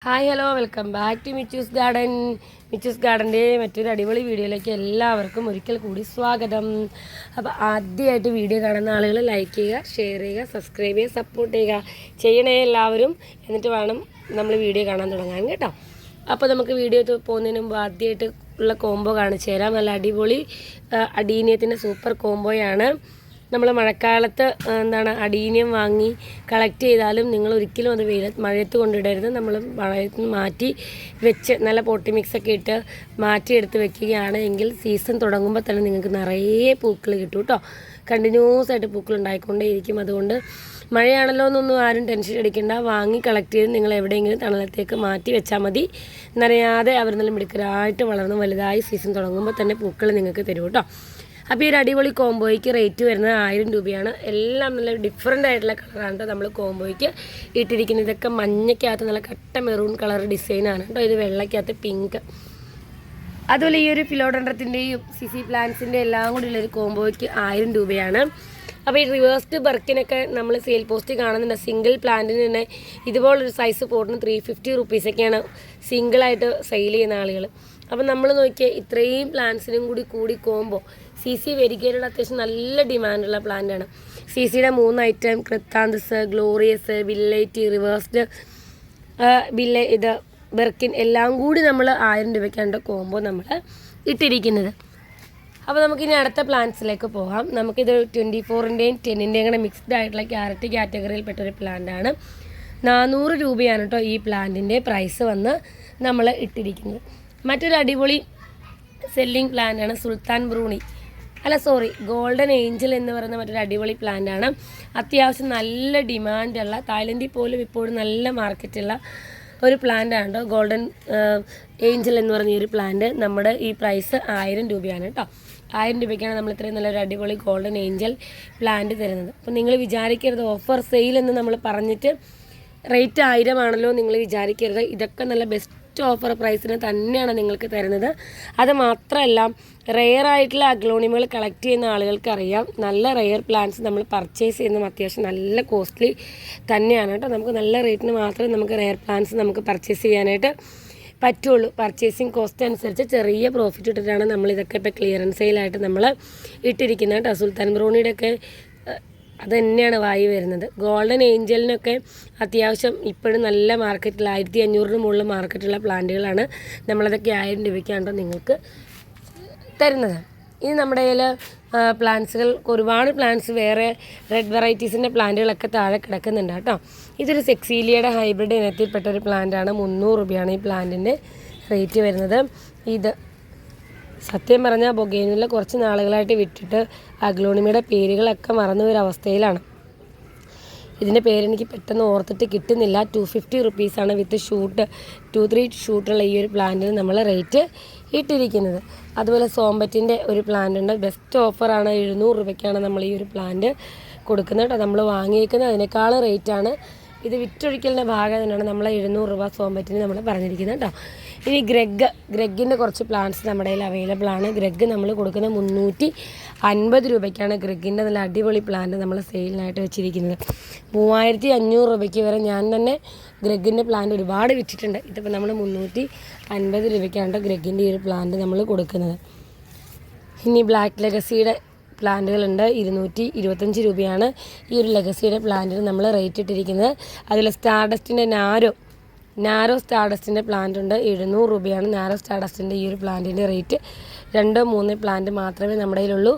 Hi hello welcome back to Michu's garden. Michu's ഗാർഡൻ്റെ മറ്റൊരു അടിപൊളി വീഡിയോയിലേക്ക് എല്ലാവർക്കും ഒരിക്കൽ കൂടി സ്വാഗതം. അപ്പോൾ ആദ്യമായിട്ട് വീഡിയോ കാണുന്ന ആളുകൾ ലൈക്ക് ചെയ്യുക, ഷെയർ ചെയ്യുക, സബ്സ്ക്രൈബ് ചെയ്യുക, സപ്പോർട്ട് ചെയ്യുക ചെയ്യണേ എല്ലാവരും. എന്നിട്ട് വേണം നമ്മൾ വീഡിയോ കാണാൻ തുടങ്ങാൻ കേട്ടോ. അപ്പോൾ നമുക്ക് വീഡിയോ പോകുന്നതിന് മുമ്പ് ആദ്യമായിട്ട് ഉള്ള കോംബോ കാണിച്ചു തരാം. നല്ല അടിപൊളി അടീനിയത്തിൻ്റെ സൂപ്പർ കോംബോയാണ്. നമ്മൾ മഴക്കാലത്ത് അടീനിയം വാങ്ങി കളക്ട് ചെയ്താലും നിങ്ങൾ ഒരിക്കലും അത് മഴയത്ത് കൊണ്ടിടരുത്. നമ്മൾ മഴയത്ത് മാറ്റി വെച്ച് നല്ല പൊട്ടി മിക്സൊക്കെ ഇട്ട് മാറ്റിയെടുത്ത് വെക്കുകയാണ് എങ്കിൽ സീസൺ തുടങ്ങുമ്പോൾ തന്നെ നിങ്ങൾക്ക് നിറയെ പൂക്കൾ കിട്ടും കേട്ടോ. കണ്ടിന്യൂസ് ആയിട്ട് പൂക്കൾ ഉണ്ടായിക്കൊണ്ടേയിരിക്കും. അതുകൊണ്ട് മഴയാണല്ലോ എന്നൊന്നും ആരും ടെൻഷൻ അടിക്കേണ്ട. വാങ്ങി കളക്ട് ചെയ്ത് നിങ്ങൾ എവിടെയെങ്കിലും തണലത്തേക്ക് മാറ്റി വെച്ചാൽ മതി. നനയാതെ അവർ നല്ല മിടുക്കരായിട്ട് വളർന്ന് വലുതായി സീസൺ തുടങ്ങുമ്പോൾ തന്നെ പൂക്കൾ നിങ്ങൾക്ക് തരും കേട്ടോ. അപ്പോൾ ഈ ഒരു അടിപൊളി കോംബോയ്ക്ക് റേറ്റ് വരുന്നത് 1000 രൂപയാണ്. എല്ലാം നല്ല ഡിഫറെൻ്റ് ആയിട്ടുള്ള കളറാണ് കേട്ടോ നമ്മൾ കോംബോയ്ക്ക് ഇട്ടിരിക്കുന്നത്. ഇതൊക്കെ മഞ്ഞയ്ക്കകത്ത് നല്ല കട്ട മെറൂൺ കളർ ഡിസൈനാണ് കേട്ടോ. ഇത് വെള്ളയ്ക്കകത്ത് പിങ്ക്. അതുപോലെ ഈ ഒരു ഫിലോഡൻഡ്രത്തിൻ്റെയും സിസി പ്ലാന്റ്സിൻ്റെ എല്ലാം കൂടി ഉള്ളൊരു കോംബോയ്ക്ക് 1000 രൂപയാണ്. അപ്പോൾ ഈ റിവേഴ്സ്ഡ് ബർക്കിനൊക്കെ നമ്മൾ സെയിൽ പോസ്റ്റ് കാണുന്നുണ്ട്. സിംഗിൾ പ്ലാന്റിന് തന്നെ ഇതുപോലൊരു സൈസ് പോട്ടിന് 350 റുപ്പീസൊക്കെയാണ് സിംഗിളായിട്ട് സെയിൽ ചെയ്യുന്ന ആളുകൾ. അപ്പം നമ്മൾ നോക്കിയാൽ ഇത്രയും പ്ലാന്റ്സിനും കൂടി കോംബോ സി വെരിഗേറ്റഡ് അത്യാവശ്യം നല്ല ഡിമാൻഡുള്ള പ്ലാന്റാണ്. സിയുടെ 3 ഐറ്റം ക്രിത്താന്തസ്, ഗ്ലോറിയസ്, വില്ലൈറ്റ്, റിവേഴ്സ്ഡ് ഇത് ബെർക്കിൻ എല്ലാം കൂടി നമ്മൾ 1000 രൂപയ്ക്കാണ് കോംബോ നമ്മൾ ഇട്ടിരിക്കുന്നത്. അപ്പോൾ നമുക്കിനി അടുത്ത പ്ലാന്റ്സിലേക്ക് പോകാം. നമുക്കിത് 24-ൻ്റെയും 10-ൻ്റെയും കൂടെ മിക്സ്ഡ് ആയിട്ടുള്ള ക്യാരറ്റ് കാറ്റഗറിയിൽപ്പെട്ടൊരു പ്ലാന്റാണ്. 400 രൂപയാണ് കേട്ടോ ഈ പ്ലാന്റിൻ്റെ പ്രൈസ് വന്ന് നമ്മൾ ഇട്ടിരിക്കുന്നത്. മറ്റൊരു അടിപൊളി സെല്ലിംഗ് പ്ലാന്റാണ് ഗോൾഡൻ ഏഞ്ചൽ എന്ന് പറയുന്ന മറ്റൊരു അടിപൊളി പ്ലാന്റാണ്. അത്യാവശ്യം നല്ല ഡിമാൻഡുള്ള, തായ്ലൻഡിൽ പോലും ഇപ്പോഴും നല്ല മാർക്കറ്റുള്ള ഒരു പ്ലാന്റാണ് കേട്ടോ. ഗോൾഡൻ ഏഞ്ചൽ എന്ന് പറഞ്ഞ ഈ ഒരു പ്ലാന്റ് നമ്മുടെ ഈ പ്രൈസ് 1000 രൂപയാണ് കേട്ടോ. 1000 രൂപയ്ക്കാണ് നമ്മൾ ഇത്രയും നല്ലൊരു അടിപൊളി ഗോൾഡൻ ഏഞ്ചൽ പ്ലാന്റ് തരുന്നത്. അപ്പോൾ നിങ്ങൾ വിചാരിക്കരുത് ഓഫർ സെയിൽ എന്ന് നമ്മൾ പറഞ്ഞിട്ട് റേറ്റ് 1000 ആണല്ലോ നിങ്ങൾ വിചാരിക്കരുത്. ഇതൊക്കെ നല്ല ബെസ്റ്റ് ഓഫർ പ്രൈസിന് തന്നെയാണ് നിങ്ങൾക്ക് തരുന്നത്. അത് മാത്രമല്ല റെയർ ആയിട്ടുള്ള അഗ്ലോണിയമുകൾ കളക്ട് ചെയ്യുന്ന ആളുകൾക്ക് അറിയാം, നല്ല റെയർ പ്ലാന്റ്സ് നമ്മൾ പർച്ചേസ് ചെയ്യുന്നതും അത്യാവശ്യം നല്ല കോസ്റ്റ്ലി തന്നെയാണ് കേട്ടോ. നമുക്ക് നല്ല റേറ്റിന് മാത്രമേ നമുക്ക് റെയർ പ്ലാന്റ്സ് നമുക്ക് പർച്ചേസ് ചെയ്യാനായിട്ട് പറ്റുള്ളൂ. പർച്ചേസിങ് കോസ്റ്റ് അനുസരിച്ച് ചെറിയ പ്രോഫിറ്റ് ഇട്ടിട്ടാണ് നമ്മളിതൊക്കെ ഇപ്പോൾ ക്ലിയറൻസ് സെയിലായിട്ട് നമ്മൾ ഇട്ടിരിക്കുന്നത് കേട്ടോ. സുൽത്താൻ ബ്രൗണിയുടെയൊക്കെ അത് തന്നെയാണ് വായി വരുന്നത്. ഗോൾഡൻ ഏഞ്ചലിനൊക്കെ അത്യാവശ്യം ഇപ്പോഴും നല്ല മാർക്കറ്റിൽ 1500 മുകളിൽ മാർക്കറ്റുള്ള പ്ലാന്റുകളാണ്. നമ്മളതൊക്കെ 1000 രൂപയ്ക്കാണ് നിങ്ങൾക്ക് തരുന്നത്. ഇനി നമ്മുടെ കയ്യിൽ പ്ലാന്റ്സുകൾ ഒരുപാട് പ്ലാന്റ്സ് വേറെ റെഡ് വെറൈറ്റീസിൻ്റെ പ്ലാന്റുകളൊക്കെ താഴെ കിടക്കുന്നുണ്ട് കേട്ടോ. ഇതൊരു സെക്സീലിയയുടെ ഹൈബ്രിഡ് ഇനത്തിൽപ്പെട്ട ഒരു പ്ലാന്റാണ്. 300 രൂപയാണ് ഈ പ്ലാന്റിൻ്റെ റേറ്റ് വരുന്നത്. ഇത് സത്യം പറഞ്ഞാൽ ബൊഗേനില്ല കുറച്ച് നാളുകളായിട്ട് വിട്ടിട്ട് അഗ്ലോണിമയുടെ പേരുകളൊക്കെ മറന്നു ഒരവസ്ഥയിലാണ്. ഇതിൻ്റെ പേരെനിക്ക് പെട്ടെന്ന് ഓർത്തിട്ട് കിട്ടുന്നില്ല. 250 റുപ്പീസാണ് വിത്ത് ഷൂട്ട് 2-3 ഷൂട്ടുള്ള ഈ ഒരു പ്ലാന്റിന് നമ്മൾ റേറ്റ് ഇട്ടിരിക്കുന്നത്. അതുപോലെ സോംബറ്റിൻ്റെ ഒരു പ്ലാന്റ് ഉണ്ട്. ബെസ്റ്റ് ഓഫറാണ്. 700 രൂപയ്ക്കാണ് നമ്മൾ ഈ ഒരു പ്ലാന്റ് കൊടുക്കുന്നത് കേട്ടോ. നമ്മൾ വാങ്ങിയേക്കുന്നത് അതിനേക്കാളും റേറ്റാണ്. ഇത് വിറ്റൊഴിക്കലിൻ്റെ ഭാഗം തന്നെയാണ് നമ്മൾ 700 രൂപ സോംബറ്റിന് നമ്മൾ പറഞ്ഞിരിക്കുന്നത് കേട്ടോ. ഇനി ഗ്രെഗിൻ്റെ കുറച്ച് പ്ലാന്റ്സ് നമ്മുടെ കയ്യിൽ അവൈലബിൾ ആണ്. ഗ്രെഗ് നമ്മൾ കൊടുക്കുന്നത് 350 രൂപയ്ക്കാണ്. ഗ്രെഗിൻ്റെ നല്ല അടിപൊളി പ്ലാന്റ് നമ്മൾ സെയിലിനായിട്ട് വെച്ചിരിക്കുന്നത്. 3500 രൂപയ്ക്ക് വരെ ഞാൻ തന്നെ ഗ്രെഗിൻ്റെ പ്ലാന്റ് ഒരുപാട് വിറ്റിട്ടുണ്ട്. ഇതിപ്പോൾ നമ്മൾ 350 രൂപയ്ക്കാണ് ഗ്രെഗിൻ്റെ ഈ ഒരു പ്ലാന്റ് നമ്മൾ കൊടുക്കുന്നത്. ഇനി ബ്ലാക്ക് ലെഗസിയുടെ പ്ലാന്റുകളുണ്ട്. 225 രൂപയാണ് ഈ ഒരു ലെഗസിയുടെ പ്ലാന്റിന് നമ്മൾ റേറ്റ് ഇട്ടിരിക്കുന്നത്. അതിൽ സ്റ്റാർഡസ്റ്റിൻ്റെ നാരോ സ്റ്റാർഡസ്റ്റിൻ്റെ പ്ലാന്റ് ഉണ്ട്. 700 രൂപയാണ് നാരോ സ്റ്റാർഡസ്റ്റിൻ്റെ ഈ ഒരു പ്ലാന്റിൻ്റെ റേറ്റ്. 2-3 പ്ലാന്റ് മാത്രമേ നമ്മുടെ കയ്യിലുള്ളൂ.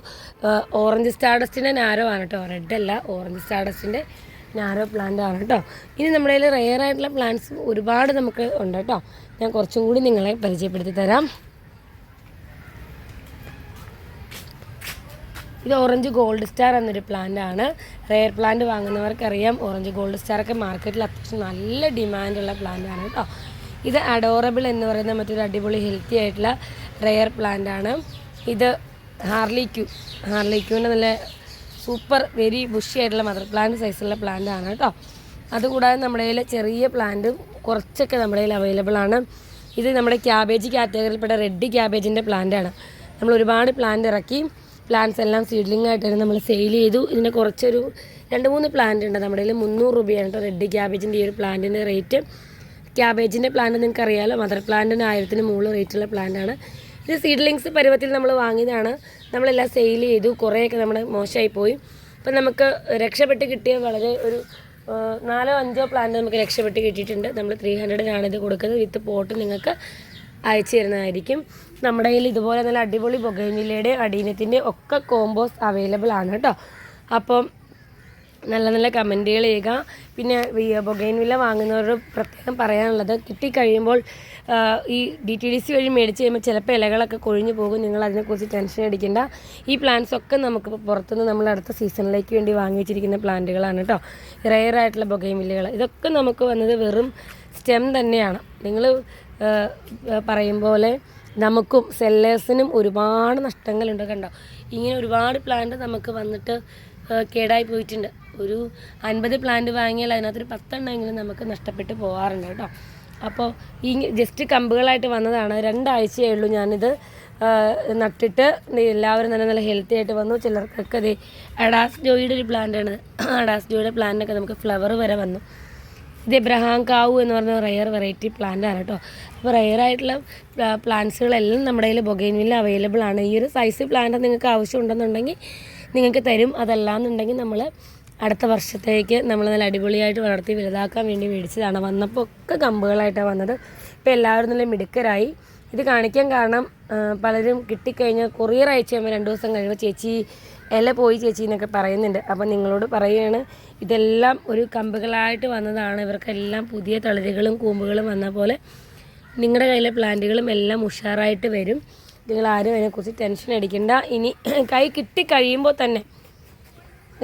ഓറഞ്ച് സ്റ്റാർഡസ്റ്റിൻ്റെ നാരോ ആണ് കേട്ടോ, റെഡ് അല്ല. ഓറഞ്ച് സ്റ്റാർഡസ്റ്റിൻ്റെ നാരോ പ്ലാന്റ് ആണ് കേട്ടോ. ഇനി നമ്മുടെ കയ്യിൽ റെയർ ആയിട്ടുള്ള പ്ലാന്റ്സ് ഒരുപാട് നമുക്ക് ഉണ്ട് കേട്ടോ. ഞാൻ കുറച്ചും കൂടി നിങ്ങളെ പരിചയപ്പെടുത്തി തരാം. ഇത് ഓറഞ്ച് ഗോൾഡ് സ്റ്റാർ എന്നൊരു പ്ലാന്റാണ്. റെയർ പ്ലാന്റ് വാങ്ങുന്നവർക്കറിയാം, ഓറഞ്ച് ഗോൾഡ് സ്റ്റാറൊക്കെ മാർക്കറ്റിൽ അത്യാവശ്യം നല്ല ഡിമാൻഡുള്ള പ്ലാന്റാണ് കേട്ടോ. ഇത് അഡോറബിൾ എന്ന് പറയുന്ന മറ്റൊരു അടിപൊളി ഹെൽത്തി ആയിട്ടുള്ള റെയർ പ്ലാന്റാണ്. ഇത് ഹാർലിക്യൂവിൻ്റെ നല്ല സൂപ്പർ വെരി ബുഷി ആയിട്ടുള്ള മദർ പ്ലാന്റ് സൈസുള്ള പ്ലാന്റാണ് കേട്ടോ. അതുകൂടാതെ നമ്മുടെ കയ്യിൽ ചെറിയ പ്ലാന്റും കുറച്ചൊക്കെ നമ്മുടെ കയ്യിൽ അവൈലബിൾ ആണ്. ഇത് നമ്മുടെ ക്യാബേജ് കാറ്റഗറിയിൽപ്പെട്ട റെഡ് ക്യാബേജിൻ്റെ പ്ലാന്റാണ്. നമ്മൾ ഒരുപാട് പ്ലാന്റ് ഇറക്കി. പ്ലാന്റ്സ് എല്ലാം സീഡ്ലിംഗ് ആയിട്ടാണ് നമ്മൾ സെയിൽ ചെയ്തു. ഇതിൻ്റെ കുറച്ചൊരു 2-3 പ്ലാന്റ് ഉണ്ട് നമ്മുടെ കയ്യിൽ. 300 രൂപയാണ് കേട്ടോ റെഡ് ക്യാബേജിൻ്റെ ഈ ഒരു പ്ലാന്റിൻ്റെ റേറ്റ്. ക്യാബേജിൻ്റെ പ്ലാന്റ് നിങ്ങൾക്ക് അറിയാമല്ലോ, മദർ പ്ലാന്റിന് 1000-ന് മുകളിൽ റേറ്റുള്ള പ്ലാന്റാണ്. ഇത് സീഡ്ലിങ്സ് പരുവത്തിൽ നമ്മൾ വാങ്ങിയതാണ്. നമ്മളെല്ലാം സെയിൽ ചെയ്തു, കുറേയൊക്കെ നമ്മുടെ മോശമായി പോയി. അപ്പം നമുക്ക് രക്ഷപ്പെട്ട് കിട്ടിയ വളരെ ഒരു 4-5 പ്ലാന്റ് നമുക്ക് രക്ഷപ്പെട്ട് കിട്ടിയിട്ടുണ്ട്. നമ്മൾ 300-നാണ് ഇത് കൊടുക്കുന്നത്. വിത്ത് പോട്ട് നിങ്ങൾക്ക് അയച്ചു തരുന്നതായിരിക്കും. നമ്മുടെ കയ്യിൽ ഇതുപോലെ നല്ല അടിപൊളി ബൊഗൈൻവില്ലയുടെ അഡീനത്തിൻ്റെ ഒക്കെ കോമ്പോസ് അവൈലബിൾ ആണ് കേട്ടോ. അപ്പം നല്ല നല്ല കമൻറ്റുകൾ ചെയ്യുക. പിന്നെ ബൊഗൈൻവില്ല വാങ്ങുന്നവരോട് പ്രത്യേകം പറയാനുള്ളത്, കിട്ടിക്കഴിയുമ്പോൾ ഈ DTDC വഴി മേടിച്ച് കഴിയുമ്പോൾ ചിലപ്പോൾ ഇലകളൊക്കെ കൊഴിഞ്ഞു പോകും. നിങ്ങൾ അതിനെക്കുറിച്ച് ടെൻഷൻ അടിക്കേണ്ട. ഈ പ്ലാന്റ്സ് ഒക്കെ നമുക്ക് പുറത്തുനിന്ന് നമ്മൾ അടുത്ത സീസണിലേക്ക് വേണ്ടി വാങ്ങി വെച്ചിരിക്കുന്ന പ്ലാന്റുകളാണ് കേട്ടോ. റെയറായിട്ടുള്ള ബൊഗൈൻവില്ലകൾ. ഇതൊക്കെ നമുക്ക് വന്നത് വെറും സ്റ്റെം തന്നെയാണ്. നിങ്ങൾ പറയും പോലെ നമുക്കും സെല്ലേഴ്സിനും ഒരുപാട് നഷ്ടങ്ങളുണ്ട് കണ്ടോ. ഇങ്ങനെ ഒരുപാട് പ്ലാന്റ് നമുക്ക് വന്നിട്ട് കേടായി പോയിട്ടുണ്ട്. ഒരു 50 പ്ലാന്റ് വാങ്ങിയാൽ അതിനകത്തൊരു 10 എണ്ണമെങ്കിലും നമുക്ക് നഷ്ടപ്പെട്ട് പോകാറുണ്ട് കേട്ടോ. അപ്പോൾ ഈ ജസ്റ്റ് കമ്പുകളായിട്ട് വന്നതാണ്. 2 ആഴ്ചയേ ഉള്ളൂ ഞാനിത് നട്ടിട്ട്. എല്ലാവരും നല്ല നല്ല ഹെൽത്തി ആയിട്ട് വന്നു. ചിലർക്കൊക്കെ ഇത് അഡാസ് ജോയിയുടെ ഒരു പ്ലാന്റാണ്. അഡാസ് ജോയിയുടെ പ്ലാന്റൊക്കെ നമുക്ക് ഫ്ലവർ വരെ വന്നു. ഇത് എബ്രഹാം കാവു എന്ന് പറഞ്ഞ റെയർ വെറൈറ്റി പ്ലാന്റാണ് കേട്ടോ. അപ്പോൾ റെയറായിട്ടുള്ള പ്ലാന്റ്സുകളെല്ലാം നമ്മുടെ കയ്യിൽ ബൊഗൈൻവില്ല അവൈലബിൾ ആണ്. ഈ ഒരു സൈസ് പ്ലാന്റ് നിങ്ങൾക്ക് ആവശ്യമുണ്ടെന്നുണ്ടെങ്കിൽ നിങ്ങൾക്ക് തരും. അതല്ലാന്നുണ്ടെങ്കിൽ നമ്മൾ അടുത്ത വർഷത്തേക്ക് നമ്മൾ നല്ല അടിപൊളിയായിട്ട് വളർത്തി വലുതാക്കാൻ വേണ്ടി മേടിച്ചതാണ്. വന്നപ്പോൾ ഒക്കെ കമ്പുകളായിട്ടാണ് വന്നത്. ഇപ്പോൾ എല്ലാവരും നല്ല മിടുക്കരായി. ഇത് കാണിക്കാൻ കാരണം പലരും കിട്ടിക്കഴിഞ്ഞാൽ കൊറിയർ അയച്ചു കഴിയുമ്പോൾ 2 ദിവസം കഴിയുമ്പോൾ ചേച്ചി ഇല പോയി ചേച്ചി എന്നൊക്കെ പറയുന്നുണ്ട്. അപ്പം നിങ്ങളോട് പറയുകയാണ്, ഇതെല്ലാം ഒരു കമ്പുകളായിട്ട് വന്നതാണ്. ഇവർക്കെല്ലാം പുതിയ തളിരുകളും കൂമ്പുകളും വന്ന പോലെ നിങ്ങളുടെ കയ്യിലെ പ്ലാന്റുകളും എല്ലാം ഉഷാറായിട്ട് വരും. നിങ്ങളാരും അതിനെക്കുറിച്ച് ടെൻഷൻ അടിക്കേണ്ട. ഇനി കൈ കിട്ടിക്കഴിയുമ്പോൾ തന്നെ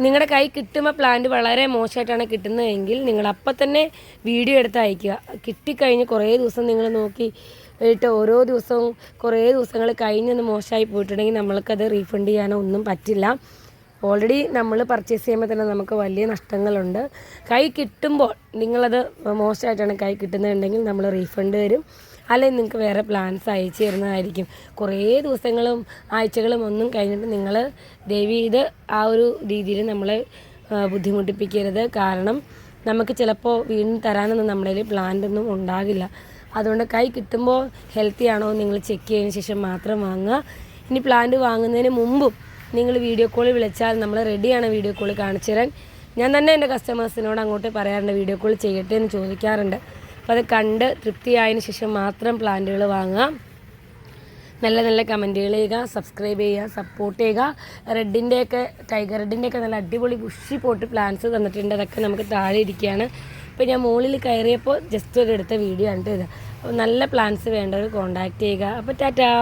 നിങ്ങളുടെ കൈ കിട്ടുമ്പോൾ പ്ലാന്റ് വളരെ മോശമായിട്ടാണ് കിട്ടുന്നതെങ്കിൽ നിങ്ങൾ അപ്പം തന്നെ വീഡിയോ എടുത്ത് അയക്കുക. കിട്ടിക്കഴിഞ്ഞ് കുറേ ദിവസം നിങ്ങൾ നോക്കി ഇട്ട് ഓരോ ദിവസവും കുറേ ദിവസങ്ങൾ കഴിഞ്ഞൊന്ന് മോശമായി പോയിട്ടുണ്ടെങ്കിൽ നമ്മൾക്കത് റീഫണ്ട് ചെയ്യാനോ ഒന്നും പറ്റില്ല. ഓൾറെഡി നമ്മൾ പർച്ചേസ് ചെയ്യുമ്പോൾ തന്നെ നമുക്ക് വലിയ നഷ്ടങ്ങളുണ്ട്. കൈ കിട്ടുമ്പോൾ നിങ്ങളത് മോശമായിട്ടാണ് കൈ കിട്ടുന്നതുണ്ടെങ്കിൽ നമ്മൾ റീഫണ്ട് തരും. അല്ലെങ്കിൽ നിങ്ങൾക്ക് വേറെ പ്ലാൻസ് അയച്ചു തരുന്നതായിരിക്കും. കുറേ ദിവസങ്ങളും ആഴ്ചകളും ഒന്നും കഴിഞ്ഞിട്ട് നിങ്ങൾ ദയവ് ചെയ്ത് ആ ഒരു രീതിയിൽ നമ്മളെ ബുദ്ധിമുട്ടിപ്പിക്കരുത്. കാരണം നമുക്ക് ചിലപ്പോൾ വീണ്ടും തരാനൊന്നും നമ്മുടെ കയ്യിൽ പ്ലാന്റൊന്നും ഉണ്ടാകില്ല. അതുകൊണ്ട് കൈ കിട്ടുമ്പോൾ ഹെൽത്തി ആണോ നിങ്ങൾ ചെക്ക് ചെയ്തതിന് ശേഷം മാത്രം വാങ്ങുക. ഇനി പ്ലാന്റ് വാങ്ങുന്നതിന് മുമ്പും നിങ്ങൾ വീഡിയോ കോൾ വിളിച്ചാൽ നമ്മൾ റെഡിയാണ് വീഡിയോ കോൾ കാണിച്ചു തരാൻ. ഞാൻ തന്നെ എൻ്റെ കസ്റ്റമേഴ്സിനോട് അങ്ങോട്ട് പറയാറുണ്ട്, വീഡിയോ കോൾ ചെയ്യട്ടെ എന്ന് ചോദിക്കാറുണ്ട്. അപ്പോൾ അത് കണ്ട് തൃപ്തിയായതിനു ശേഷം മാത്രം പ്ലാന്റുകൾ വാങ്ങുക. നല്ല നല്ല കമൻറ്റുകൾ ചെയ്യുക, സബ്സ്ക്രൈബ് ചെയ്യുക, സപ്പോർട്ട് ചെയ്യുക. റെഡിൻ്റെയൊക്കെ ടൈഗർ റെഡിൻ്റെയൊക്കെ നല്ല അടിപൊളി ബുഷി പോട്ട് പ്ലാന്റ്സ് തന്നിട്ടുണ്ട്. അതൊക്കെ നമുക്ക് താഴെ ഇരിക്കുകയാണ്. ഇപ്പോൾ ഞാൻ മുകളിൽ കയറിയപ്പോൾ ജസ്റ്റ് ഒരു എടുത്ത വീഡിയോ ആണ് ഇത്. അപ്പോൾ നല്ല പ്ലാന്റ്സ് വേണ്ടവർ കോൺടാക്റ്റ് ചെയ്യുക. അപ്പോൾ ടാറ്റാ.